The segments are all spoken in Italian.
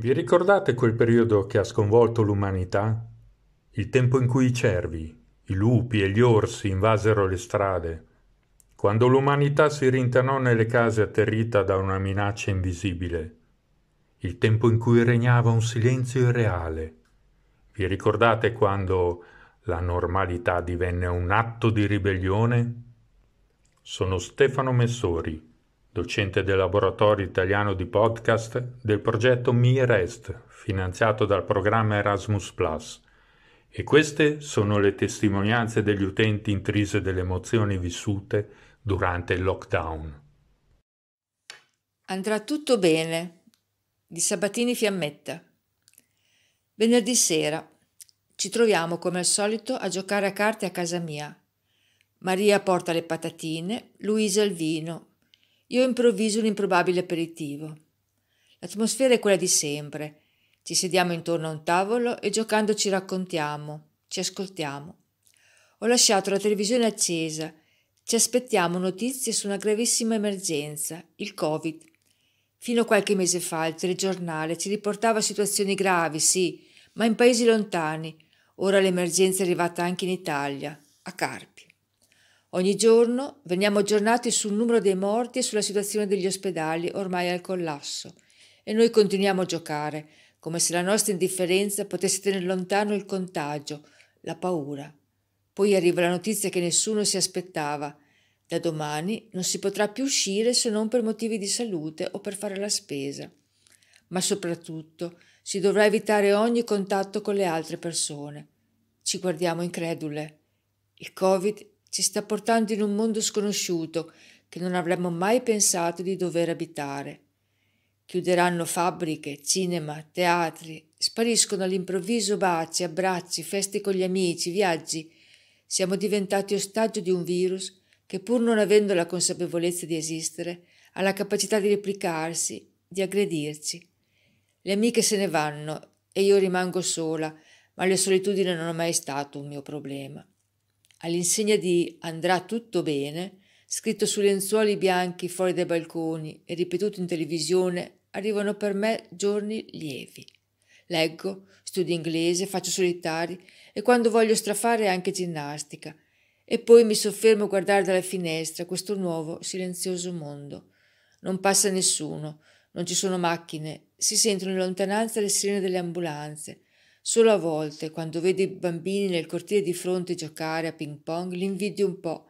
Vi ricordate quel periodo che ha sconvolto l'umanità? Il tempo in cui i cervi, i lupi e gli orsi invasero le strade, quando l'umanità si rintanò nelle case atterrita da una minaccia invisibile, il tempo in cui regnava un silenzio irreale. Vi ricordate quando la normalità divenne un atto di ribellione? Sono Stefano Messori, docente del laboratorio italiano di podcast del progetto MiRest, finanziato dal programma Erasmus+, e queste sono le testimonianze degli utenti intrise delle emozioni vissute durante il lockdown. Andrà tutto bene, di Sabatini Fiammetta. Venerdì sera. Ci troviamo come al solito a giocare a carte a casa mia. Maria porta le patatine, Luisa il vino. Io improvviso un improbabile aperitivo. L'atmosfera è quella di sempre. Ci sediamo intorno a un tavolo e giocando ci raccontiamo, ci ascoltiamo. Ho lasciato la televisione accesa. Ci aspettiamo notizie su una gravissima emergenza, il Covid. Fino a qualche mese fa il telegiornale ci riportava situazioni gravi, sì, ma in paesi lontani. Ora l'emergenza è arrivata anche in Italia, a Carpi. Ogni giorno veniamo aggiornati sul numero dei morti e sulla situazione degli ospedali ormai al collasso. E noi continuiamo a giocare, come se la nostra indifferenza potesse tenere lontano il contagio, la paura. Poi arriva la notizia che nessuno si aspettava. Da domani non si potrà più uscire se non per motivi di salute o per fare la spesa. Ma soprattutto si dovrà evitare ogni contatto con le altre persone. Ci guardiamo incredule. Il Covid ci sta portando in un mondo sconosciuto che non avremmo mai pensato di dover abitare. Chiuderanno fabbriche, cinema, teatri, spariscono all'improvviso baci, abbracci, feste con gli amici, viaggi. Siamo diventati ostaggio di un virus che, pur non avendo la consapevolezza di esistere, ha la capacità di replicarsi, di aggredirci. Le amiche se ne vanno e io rimango sola, ma la solitudine non è mai stato un mio problema. All'insegna di "andrà tutto bene", scritto su lenzuoli bianchi fuori dai balconi e ripetuto in televisione, arrivano per me giorni lievi. Leggo, studio inglese, faccio solitari e quando voglio strafare anche ginnastica. E poi mi soffermo a guardare dalla finestra questo nuovo, silenzioso mondo. Non passa nessuno, non ci sono macchine, si sentono in lontananza le sirene delle ambulanze. Solo a volte, quando vedo i bambini nel cortile di fronte giocare a ping pong, li invidio un po'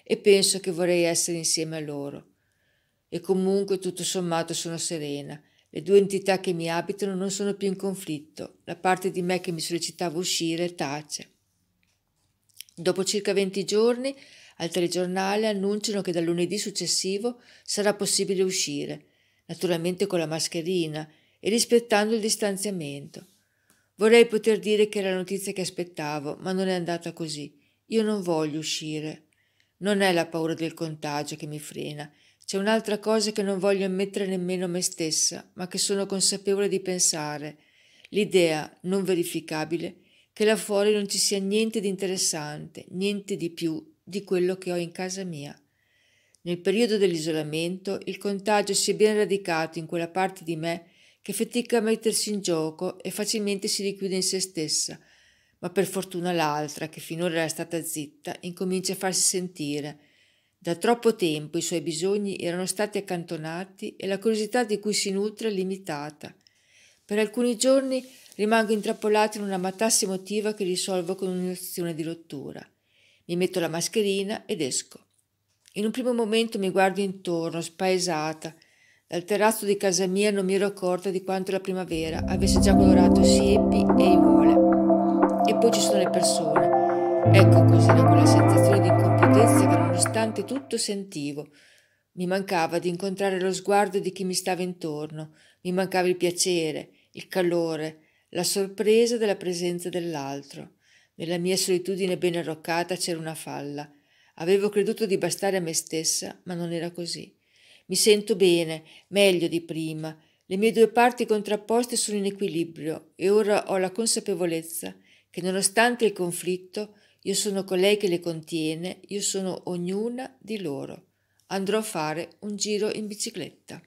e penso che vorrei essere insieme a loro. E comunque, tutto sommato, sono serena. Le due entità che mi abitano non sono più in conflitto. La parte di me che mi sollecitava a uscire tace. Dopo circa 20 giorni, al telegiornale annunciano che dal lunedì successivo sarà possibile uscire, naturalmente con la mascherina e rispettando il distanziamento. Vorrei poter dire che era la notizia che aspettavo, ma non è andata così. Io non voglio uscire. Non è la paura del contagio che mi frena. C'è un'altra cosa che non voglio ammettere nemmeno a me stessa, ma che sono consapevole di pensare. L'idea, non verificabile, che là fuori non ci sia niente di interessante, niente di più di quello che ho in casa mia. Nel periodo dell'isolamento il contagio si è ben radicato in quella parte di me che fatica a mettersi in gioco e facilmente si richiude in se stessa, ma per fortuna l'altra, che finora era stata zitta, incomincia a farsi sentire. Da troppo tempo i suoi bisogni erano stati accantonati e la curiosità di cui si nutre è limitata. Per alcuni giorni rimango intrappolata in una matassa emotiva che risolvo con un'azione di rottura. Mi metto la mascherina ed esco. In un primo momento mi guardo intorno, spaesata. Dal terrazzo di casa mia non mi ero accorta di quanto la primavera avesse già colorato siepi e aiuole. E poi ci sono le persone. Ecco cos'era quella sensazione di incompiutezza che nonostante tutto sentivo. Mi mancava di incontrare lo sguardo di chi mi stava intorno, mi mancava il piacere, il calore, la sorpresa della presenza dell'altro. Nella mia solitudine ben arroccata c'era una falla. Avevo creduto di bastare a me stessa, ma non era così. Mi sento bene, meglio di prima. Le mie due parti contrapposte sono in equilibrio e ora ho la consapevolezza che nonostante il conflitto io sono colei che le contiene, io sono ognuna di loro. Andrò a fare un giro in bicicletta.